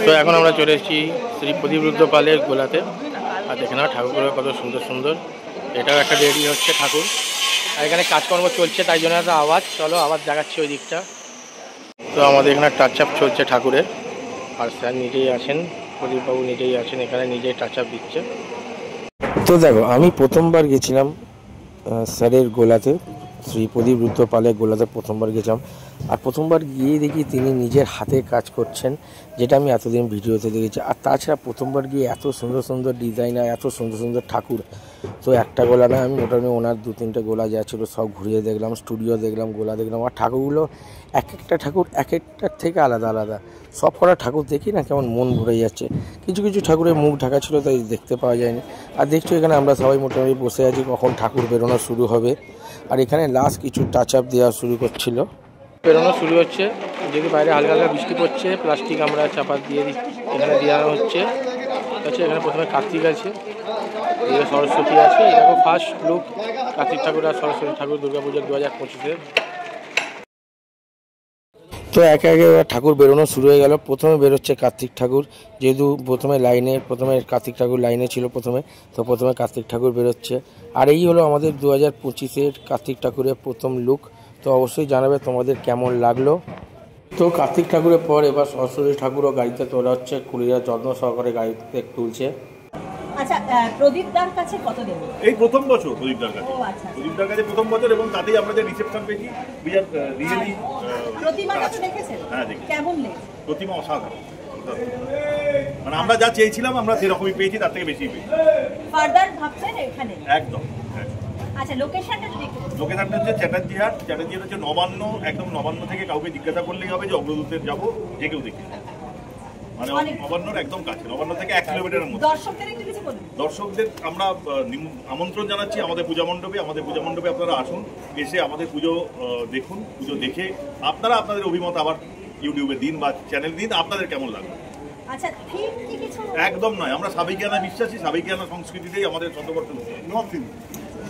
তো এখন আমরা চলে এসেছি শ্রী প্রদীপরুদ্র পালের গোলাতে। আর দেখে না ঠাকুরগুলো কত সুন্দর সুন্দর। এটাও একটা রেডি হচ্ছে ঠাকুর, আর এখানে কাজকর্ম চলছে, তাই জন্য একটা আওয়াজ। চলো আওয়াজ দেখাচ্ছি ওই দিকটা। তো আমাদের এখানে টাচ আপ চলছে ঠাকুরের, আর স্যার নিজেই আছেন, প্রদীপবাবু নিজেই আছেন এখানে, নিজেই টাচ আপ দিচ্ছে। তো দেখো, আমি প্রথমবার গেছিলাম স্যারের গোলাতে, শ্রী প্রদীপরুদ্র পালের গোলাতে প্রথমবার গেছিলাম। আর প্রথমবার গিয়ে দেখি তিনি নিজের হাতে কাজ করছেন, যেটা আমি এতদিন ভিডিওতে দেখেছি। আর তাছাড়া প্রথমবার গিয়ে এত সুন্দর সুন্দর ডিজাইনার, এত সুন্দর সুন্দর ঠাকুর। তো একটা গোলা না, আমি মোটামুটি ওনার 2-3টে গোলা যা ছিল সব ঘুরিয়ে দেখলাম, স্টুডিও দেখলাম, গোলা দেখলাম। আর ঠাকুরগুলো এক একটা ঠাকুর এক একটার থেকে আলাদা আলাদা। সব কটা ঠাকুর দেখি না কেমন মন ভরে যাচ্ছে। কিছু কিছু ঠাকুরের মুখ ঢাকা ছিল, তাই দেখতে পাওয়া যায়নি। আর দেখছো এখানে আমরা সবাই মোটামুটি বসে আছি, কখন ঠাকুর বেরোনো শুরু হবে। আর এখানে লাস্ট কিছু টাচ আপ দেওয়া শুরু করছিল, বেরোনো শুরু হচ্ছে। যদি বাইরে হালকা হালকা বৃষ্টি পড়ছে, প্লাস্টিক আমরা চাপা দিয়ে এখানে দেওয়া হচ্ছে। এখানে প্রথমে কার্তিক আছে, এদিকে সরস্বতী আছে। এরকম ফার্স্ট লুক কার্তিক ঠাকুর আর সরস্বতী ঠাকুর দুর্গাপুজোর 2025-এর। তো একে একে ঠাকুর বেরোনো শুরু হয়ে গেল। প্রথমে বেরোচ্ছে কার্তিক ঠাকুর, যেহেতু প্রথমে কার্তিক ঠাকুর লাইনে ছিল প্রথমে, তো প্রথমে কার্তিক ঠাকুর বেরোচ্ছে। আর এই হলো আমাদের 2025-এর কার্তিক ঠাকুরের প্রথম লুক। তো অবশ্যই জানাবে তোমাদের কেমন লাগলো। তো কার্তিক ঠাকুরের পর এবার সরস্বতী ঠাকুরও গাড়িতে তোলা হচ্ছে, কুলিরা যত্ন সহকারে গাড়িতে তুলছে। আচ্ছা, প্রদীপদার কাছে কত দেব? এই প্রথম বছর প্রদীপদার কাছে। প্রদীপদার কাছে প্রথম বছর, এবং তাতেই আমরা যে রিসেপশন পেয়েছি, উই আর রিয়েলি। প্রতিমাটা তো দেখেছেন? হ্যাঁ, দেখি। কেমন লেগেছে? প্রতিমা অসাধারণ, মানে আমরা যা চেয়েছিলাম আমরা সেরকমই পেয়েছি, তার থেকে বেশি পেয়েছি। ফার্দার ভাবছেন এখানে? একদম। আচ্ছা, লোকেশনটা যদি একটু। লোকেশনটা হচ্ছে চ্যাটার্জিহাট। চ্যাটার্জিহাট হচ্ছে নবান্ন, একদম নবান্ন থেকে কাউকে জিজ্ঞাসা করলেই হবে যে অগ্রদূতের যাবো, যে কেউ দেখে। মানে নবান্নর একদম কাছে, নবান্ন থেকে 1 কিলোমিটারের মধ্যে। দর্শকদের আমরা আমন্ত্রণ জানাচ্ছি আমাদের পূজা মণ্ডপে। আমাদের পূজা মণ্ডপে আপনারা আসুন, এসে আমাদের পুজো দেখুন। পুজো দেখে আপনারা আপনাদের অভিমত আবার ইউটিউবে দিন বা চ্যানেল দিন, আপনাদের কেমন লাগবে। আচ্ছা, থিম কি কিছু? একদম নয়, আমরা সাবেকিয়ানা বিশ্বাসী, সাবেকিয়ানা সংস্কৃতিতেই আমাদের শতবর্ষ।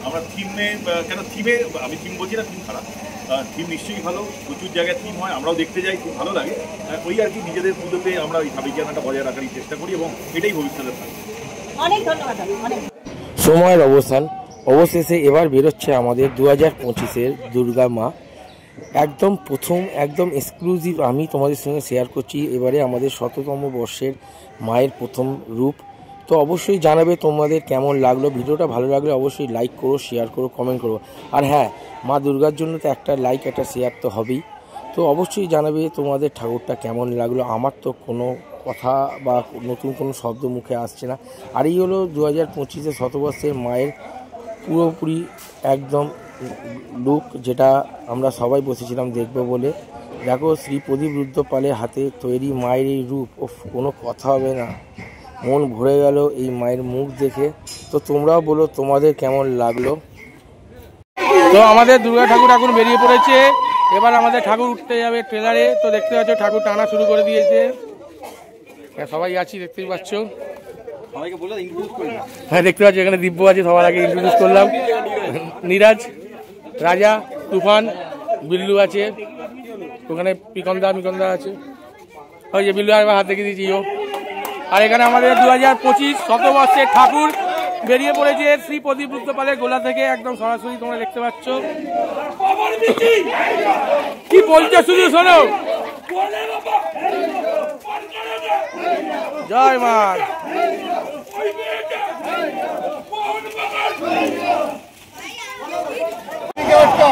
আমরা থিমে কেন, থিমে আমি থিম বলছি না, থিম খারাপ, থিম নিশ্চয়ই ভালো। প্রচুর জায়গায় থিম হয়, আমরাও দেখতে যাই, খুব ভালো লাগে। ওই আর কি, নিজেদের পুজোতে আমরা ওই সাবেকিয়ানাটা বজায় রাখারই চেষ্টা করি, এবং এটাই ভবিষ্যতে থাকবে। অনেক ধন্যবাদ। সময়ের অবসান অবশেষে এবার বেরোচ্ছে আমাদের 2025-এর দুর্গা মা। একদম প্রথম, একদম এক্সক্লুসিভ আমি তোমাদের সঙ্গে শেয়ার করছি এবারে আমাদের 100তম বর্ষের মায়ের প্রথম রূপ। তো অবশ্যই জানাবে তোমাদের কেমন লাগলো। ভিডিওটা ভালো লাগলে অবশ্যই লাইক করো, শেয়ার করো, কমেন্ট করো। আর হ্যাঁ, মা দুর্গার জন্য তো একটা লাইক, একটা শেয়ার তো হবেই। তো অবশ্যই জানাবে তোমাদের ঠাকুরটা কেমন লাগলো। আমার তো কোনো কথা বা নতুন কোনো শব্দ মুখে আসছে না। আর এই হলো 2025-এর শতবর্ষের মায়ের পুরোপুরি একদম লুক, যেটা আমরা সবাই বসেছিলাম দেখবো বলে। দেখো, শ্রী প্রদীপরুদ্র পালের হাতে তৈরি মায়ের এই রূপ, কোনো কথা হবে না, মন ভরে গেল এই মায়ের মুখ দেখে। তো তোমরাও বলো তোমাদের কেমন লাগলো। তো আমাদের দুর্গা ঠাকুর এখন বেরিয়ে পড়েছে। এবার আমাদের ঠাকুর উঠতে যাবে ট্রেলারে। তো দেখতে পাচ্ছ ঠাকুর টানা শুরু করে দিয়েছে। সবাই আছি, দেখতেই পাচ্ছ। হ্যাঁ, দেখতে পাচ্ছি এখানে দিব্য আছে, সবার আগে ইন্ট্রোডিউস করলাম। নিরাজ, রাজা, তুফান, বিল্লু আছে ওখানে, মিকন্দা আছে। ওই যে বিল্লু একবার হাত দেখে দিয়েছি ও। আর এখানে আমাদের 2025 শতবর্ষের ঠাকুর বেরিয়ে পড়েছে শ্রী প্রদীপরুদ্র পালের গোলা থেকে, একদম সরাসরি তোমরা দেখতে পাচ্ছ। কি বলছে শুধু শোনো। জয় মা।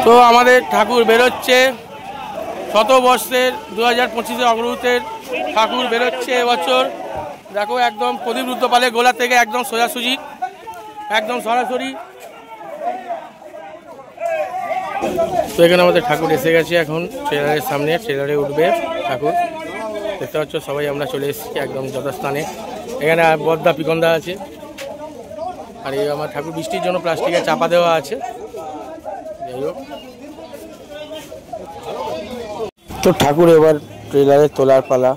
তো আমাদের ঠাকুর বেরোচ্ছে শতবর্ষের 2025-এর অগ্রদূতের ঠাকুর বেরোচ্ছে এবছর। দেখো, একদম প্রদীপরুদ্র পালের গোলা থেকে একদম সোজাসুজি, একদম সরাসরি। তো এখানে আমাদের ঠাকুর এসে গেছে, এখন ট্রেলারের সামনে, ট্রেলারে উঠবে ঠাকুর। দেখতে পাচ্ছ সবাই আমরা চলে এসেছি একদম যথাস্থানে। এখানে বদ্দা পিকন্দা আছে। আর এই আমার ঠাকুর বৃষ্টির জন্য প্লাস্টিকের চাপা দেওয়া আছে। যাই হোক, তো ঠাকুর এবার ট্রেলারে তোলার পালা।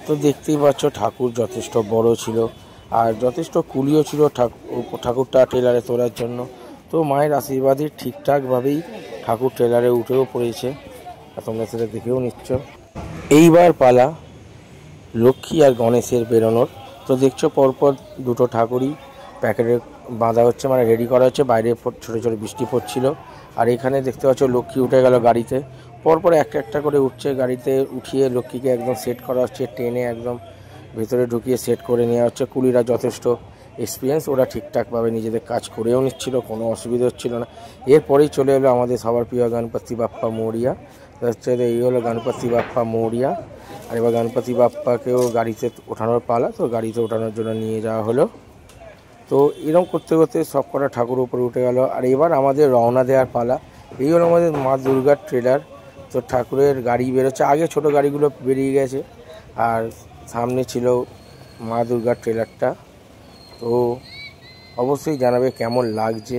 তো দেখতেই পাচ্ছ ঠাকুর যথেষ্ট বড় ছিল, আর যথেষ্ট কুলিও ছিল ঠাকুরটা ট্রেলারে তোলার জন্য। তো মায়ের আশীর্বাদে ঠিকঠাকভাবেই ঠাকুর ট্রেলারে উঠেও পড়েছে, আর তোমরা সেটা দেখেও নিচ্ছ। এইবার পালা লক্ষ্মী আর গণেশের বেরোনোর। তো দেখছো পরপর দুটো ঠাকুরই প্যাকেটে বাঁধা হচ্ছে, মানে রেডি করা হচ্ছে। বাইরে ছোটো ছোটো বৃষ্টি পড়ছিল। আর এখানে দেখতে পাচ্ছ লক্ষ্মী উঠে গেল গাড়িতে। পরপর একটা একটা করে উঠছে, গাড়িতে উঠিয়ে লক্ষ্মীকে একদম সেট করা হচ্ছে, টেনে একদম ভেতরে ঢুকিয়ে সেট করে নেওয়া হচ্ছে। কুলিরা যথেষ্ট এক্সপিরিয়েন্স, ওরা ঠিকঠাকভাবে নিজেদের কাজ করেও নিচ্ছিল, কোনো অসুবিধা হচ্ছিল না। এরপরেই চলে এলো আমাদের সবার প্রিয় গণপতি বাপ্পা মৌরিয়া। হচ্ছে এই হলো গণপতি বাপ্পা মৌরিয়া। আর এবার গণপতি বাপ্পাকেও গাড়িতে ওঠানোর পালা, তো গাড়িতে ওঠানোর জন্য নিয়ে যাওয়া হলো। তো এরকম করতে করতে সব কটা ঠাকুর উপরে উঠে গেল। আর এবার আমাদের রওনা দেওয়ার পালা। এই হলো আমাদের মা দুর্গার ট্রেলার। তো ঠাকুরের গাড়ি বেরোচ্ছে, আগে ছোট গাড়িগুলো বেরিয়ে গেছে, আর সামনে ছিল মা দুর্গার ট্রেলারটা। তো অবশ্যই জানাবে কেমন লাগছে।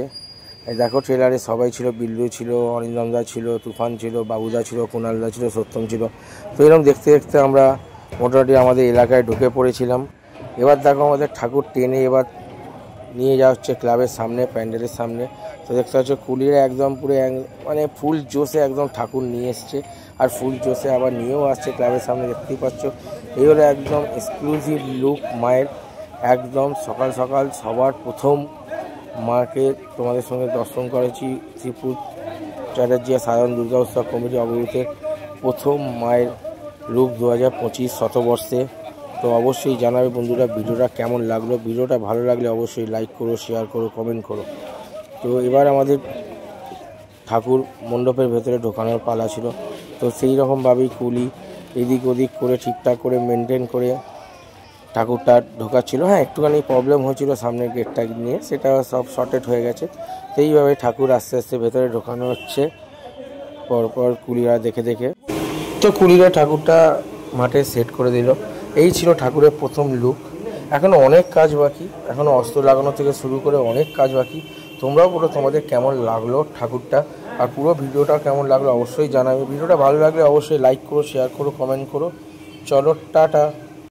এই দেখো ট্রেলারে সবাই ছিল, বিল্লু ছিল, অরিন্দমদা ছিল, তুফান ছিল, বাবুদা ছিল, কুণালদা ছিল, সত্যম ছিল। তো এরকম দেখতে দেখতে আমরা মোটামুটি আমাদের এলাকায় ঢুকে পড়েছিলাম। এবার দেখো আমাদের ঠাকুর টেনে এবার নিয়ে যাওয়া হচ্ছে ক্লাবের সামনে, প্যান্ডেলের সামনে। তো দেখতে পাচ্ছ কুলিরা একদম পুরো মানে ফুল জোশে একদম ঠাকুর নিয়ে এসছে, আর ফুল জোশে আবার নিয়েও আসছে ক্লাবের সামনে, দেখতেই পাচ্ছ। এই হলো একদম এক্সক্লুসিভ লুক মায়ের। একদম সকাল সকাল সবার প্রথম মাকে তোমাদের সঙ্গে দর্শন করেছি। শ্রীপুর চ্যাটার্জি সাধারণ দুর্গা উৎসব কমিটি অবহিতের প্রথম মায়ের রূপ 2025 শতবর্ষে। তো অবশ্যই জানাবে বন্ধুরা ভিডিওটা কেমন লাগলো। ভিডিওটা ভালো লাগলে অবশ্যই লাইক করো, শেয়ার করো, কমেন্ট করো। তো এবার আমাদের ঠাকুর মণ্ডপের ভেতরে ঢোকানোর পালা ছিল। তো সেই রকমভাবেই কুলি এদিক ওদিক করে ঠিকঠাক করে মেনটেন করে ঠাকুরটা ঢোকাচ্ছিল। হ্যাঁ, একটুখানি প্রবলেম হয়েছিল সামনের গেটটা নিয়ে, সেটা সব শর্টেড হয়ে গেছে। তো এইভাবে ঠাকুর আস্তে আস্তে ভেতরে ঢোকানো হচ্ছে পরপর কুলিরা দেখে দেখে। তো কুলিরা ঠাকুরটা মাঠে সেট করে দিল। এই ছিল ঠাকুরের প্রথম লুক। এখনও অনেক কাজ বাকি, এখনও অস্ত্র লাগানো থেকে শুরু করে অনেক কাজ বাকি। তোমরাও পুরো তোমাদের কেমন লাগলো ঠাকুরটা, আর পুরো ভিডিওটা কেমন লাগলো অবশ্যই জানাবে। ভিডিওটা ভালো লাগলে অবশ্যই লাইক করো, শেয়ার করো, কমেন্ট করো। চলো টাটা।